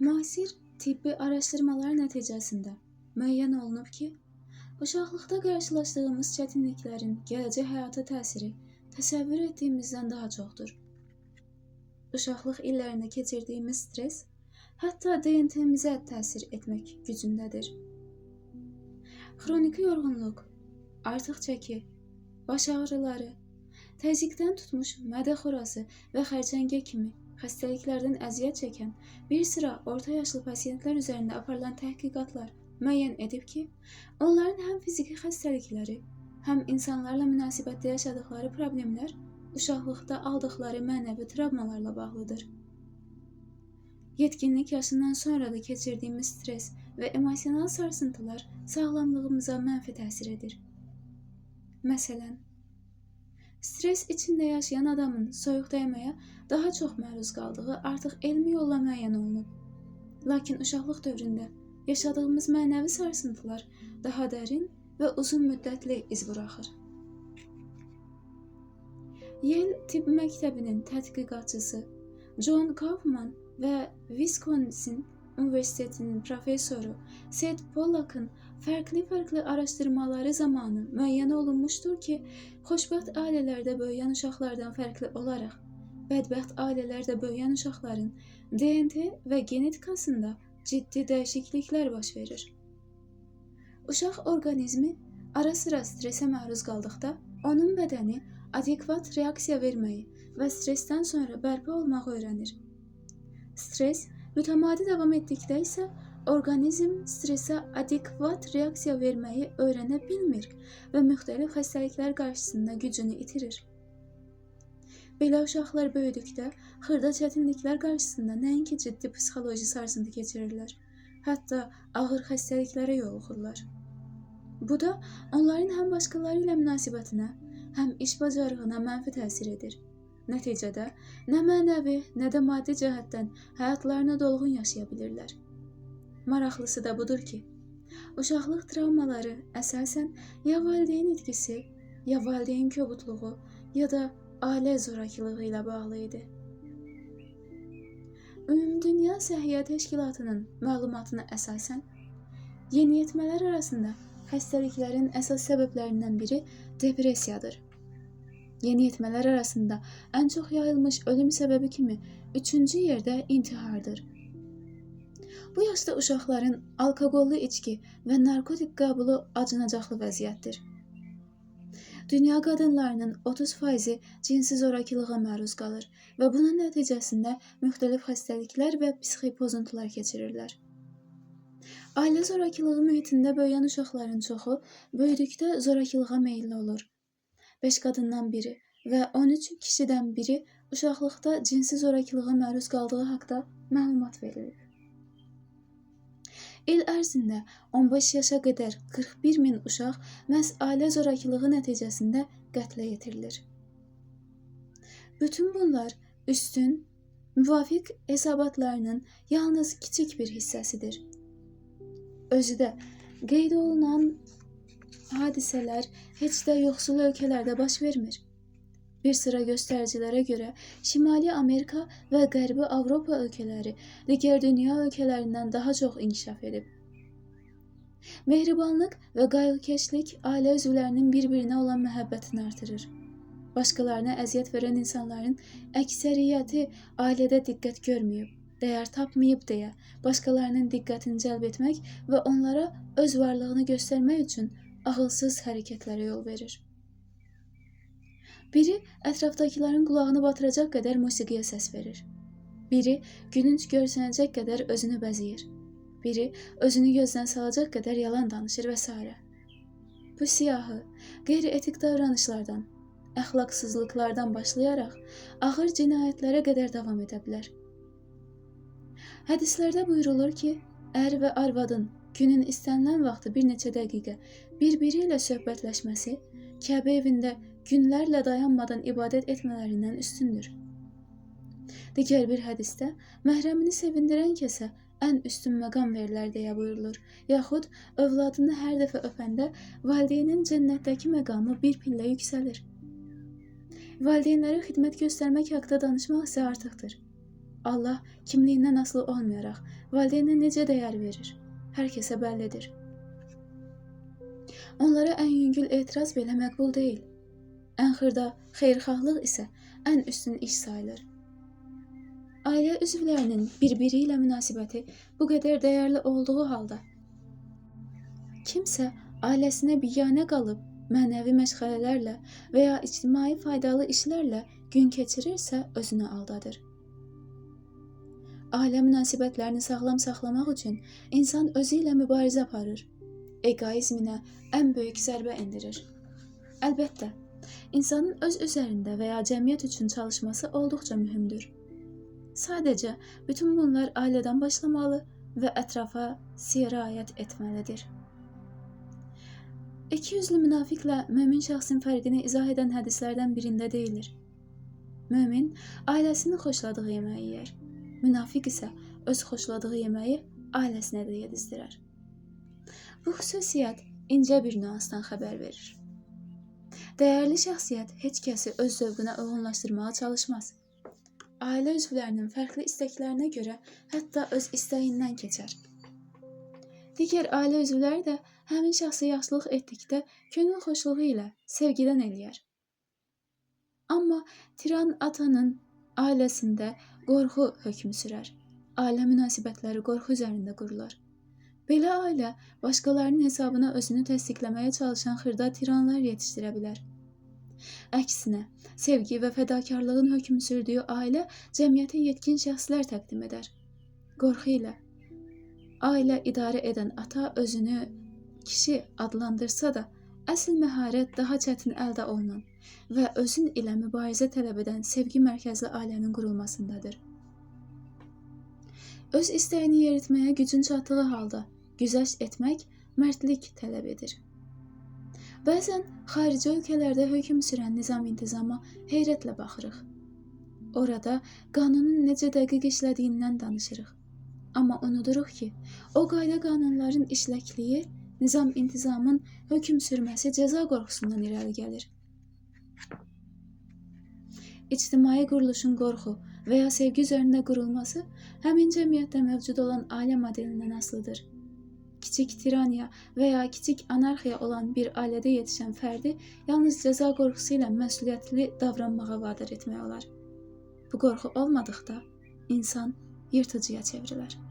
Müasir tibbi araşdırmalar nəticəsində müəyyən olunub ki, uşaqlıqda qarşılaşdığımız çətinliklərin gələcək həyata təsiri təsəvvür etdiyimizdən daha çoxdur. Uşaqlıq illərində keçirdiyimiz stres hətta DNT-mizə təsir etmək gücündədir. Xroniki yorğunluq, artıq çəki, baş ağrıları, təzyiqdən tutmuş mədə xorası və xərçəngə kimi xəstəliklərdən əziyyət çəkən bir sıra orta yaşlı pasiyentlər üzərində aparılan təhqiqatlar müəyyən edib ki, onların həm fiziki xəstəlikləri, həm insanlarla münasibətdə yaşadıkları problemlər uşaqlıqda aldıqları mənəvi travmalarla bağlıdır. Yetkinlik yaşından sonra da keçirdiyimiz stres və emosional sarsıntılar sağlamlığımıza mənfi təsir edir. Məsələn, stres içində yaşayan adamın soyuq dəyməyə daha çox məruz qaldığı artıq elmi yolla müəyyən olunub. Lakin uşaqlıq dövründə yaşadığımız mənəvi sarsıntılar daha dərin və uzun müddətli iz buraxır. Yale Tibb Məktəbinin tədqiqatçısı John Kaufman və Wisconsin Universitetinin professoru Seth Pollack'ın fərqli araşdırmaları zamanı müəyyən olunmuşdur ki, xoşbəxt ailələrdə böyüyən uşaqlardan fərqli olaraq, bədbəxt ailələrdə böyüyən uşaqların DNT və genetikasında ciddi dəyişikliklər baş verir. Uşaq orqanizmi ara sıra stresə məruz qaldıqda, onun bədəni adekvat reaksiya verməyi və stresdən sonra bərpa olmağı öyrənir. Stres mütəmadi davam etdikdə isə orqanizm stresə adekvat reaksiya verməyi öyrənə bilmir və müxtəlif xəstəliklər qarşısında gücünü itirir. Belə uşaqlar böyüdükdə xırda çətinliklər qarşısında nəinki ciddi psixoloji sarsıntı keçirirlər, hətta ağır xəstəliklərə yoluxurlar. Bu da onların həm başqaları ilə münasibətinə, həm iş bacarığına mənfi təsir edir. Nəticədə nə mənəvi, nə də maddi cəhətdən həyatlarını dolğun yaşaya bilirlər. Maraqlısı da budur ki, uşaqlıq travmaları əsasən ya valideyn itkisi, ya valideyn kobudluğu, ya da ailə zorakılığı ilə bağlı idi. Ümumdünya Səhiyyə Təşkilatının məlumatına əsasən, yeniyetmələr arasında xəstəliklərin əsas səbəblərindən biri depressiyadır. Yeniyetmələr arasında ən çox yayılmış ölüm səbəbi kimi 3-cü yerdə intihardır. Bu yaşda uşaqların alkoqollu içki və narkotik qəbulu acınacaqlı vəziyyətdir. Dünya qadınlarının 30% cinsi zorakılığa məruz qalır və bunun nəticəsində müxtəlif xəstəliklər və psixi pozuntular keçirirlər. Ailə zorakılığı mühitində böyüyən uşaqların çoxu böyüdükdə zorakılığa meyilli olur. 5 qadından biri və 13 kişidən biri uşaqlıqda cinsi zorakılığa məruz qaldığı haqda məlumat verilib. İl ərzində 15 yaşa qədər 41 min uşaq məhz ailə zorakılığı nəticəsində qətlə yetirilir. Bütün bunlar üstün, müvafiq hesabatlarının yalnız kiçik bir hissəsidir. Özü də qeyd olunan hadisələr heç də yoxsul ölkələrdə baş vermir. Bir sıra göstəricilərə görə Şimali Amerika və Qərbi Avropa ölkələri digər dünya ölkələrindən daha çox inkişaf edib. Mehribanlıq və qayğıkeşlik ailə üzvlərinin bir-birinə olan məhəbbətini artırır. Başqalarına əziyyət verən insanların əksəriyyəti ailədə diqqət görməyib, dəyər tapmayıb deyə başqalarının diqqətini cəlb etmək və onlara öz varlığını göstərmək üçün ağılsız hərəkətlərə yol verir. Biri ətrafdakıların qulağını batıracaq qədər musiqiyə səs verir. Biri gülünc görsənəcək qədər özünü bəzəyir. Biri özünü gözdən salacaq qədər yalan danışır və s. Bu siyahı, qeyri-etik davranışlardan, əxlaqsızlıqlardan başlayaraq ağır cinayətlərə qədər davam edə bilər. Hədislərdə buyurulur ki, ər və arvadın günün istənilən vaxtı bir neçə dəqiqə bir-biri ilə söhbətləşməsi Kəbə evində günlərlə dayanmadan ibadət etmələrindən üstündür. Digər bir hədisdə məhrəmini sevindirən kəsə ən üstün məqam verilər deyə buyurulur, yaxud övladını hər dəfə öpəndə valideynin cənnətdəki məqamı bir pillə yüksəlir. Valideynlərə xidmət göstərmək haqda danışmaq isə artıqdır. Allah kimliyindən asılı olmayaraq valideynə necə dəyər verir? Hər kəsə bəllidir. Onlara ən yüngül etiraz belə məqbul deyil. Ən xırda xeyirxahlıq isə ən üstün iş sayılır. Ailə üzvlərinin bir-biri ilə münasibəti bu qədər dəyərli olduğu halda, kimsə ailəsinə biganə qalıb mənəvi məşğələlərlə və ya ictimai faydalı işlərlə gün keçirirsə özünü aldadır. Ailə münasibətlərini sağlam saxlamaq üçün insan özü ilə mübarizə aparır. Egoizminə ən böyük zərbə endirir. Əlbəttə, insanın öz üzərində və ya cəmiyyət üçün çalışması olduqca mühümdür. Sadəcə, bütün bunlar ailədən başlamalı və ətrafa sirayət etməlidir. İkiyüzlü münafiqlə mömin şəxsin fərqini izah edən hədislərdən birində deyilir. Mömin ailəsinin xoşladığı yeməyi yer. Münafiq isə öz xoşladığı yeməyi ailəsinə də yedizdirər. Bu xüsusiyyət incə bir nüansdan xəbər verir. Dəyərli şəxsiyyət heç kəsi öz zövqünə uyğunlaşdırmağa çalışmaz. Ailə üzvlərinin fərqli istəklərinə görə hətta öz istəyindən keçər. Digər ailə üzvləri də həmin şəxsə yaxşılıq etdikdə könül xoşluğu ilə sevgidən eləyər. Amma tiran atanın ailəsində qorxu hökm sürər. Ailə münasibətləri qorxu üzərində qurular. Belə ailə başqalarının hesabına özünü təsdiqləməyə çalışan xırda tiranlar yetişdirə bilər. Əksinə, sevgi və fədakarlığın hökm sürdüyü ailə cəmiyyətə yetkin şəxslər təqdim edər. Qorxu ilə ailə idarə edən ata özünü kişi adlandırsa da, əsl məharət daha çətin əldə olunan və özün ilə mübarizə tələb edən sevgi mərkəzli ailənin qurulmasındadır. Öz istəyini yeritməyə gücün çatdığı halda güzəşt etmək mərdlik tələb edir. Bəzən xarici ölkələrdə hökm sürən nizam-intizama heyrətlə baxırıq. Orada qanunun necə dəqiq işlədiyindən danışırıq. Amma unuduruq ki, o qayda-qanunların işləkliyi nizam-intizamın hökm sürməsi cəza qorxusundan irəli gəlir. İctimai quruluşun qorxu və ya sevgi üzərində qurulması həmin cəmiyyətdə mövcud olan ailə modelindən asılıdır. Kiçik tiraniya və ya kiçik anarxiya olan bir ailədə yetişən fərdi yalnız cəza qorxusu ilə məsuliyyətli davranmağa vadar etmək olar. Bu qorxu olmadıqda insan yırtıcıya çevrilər.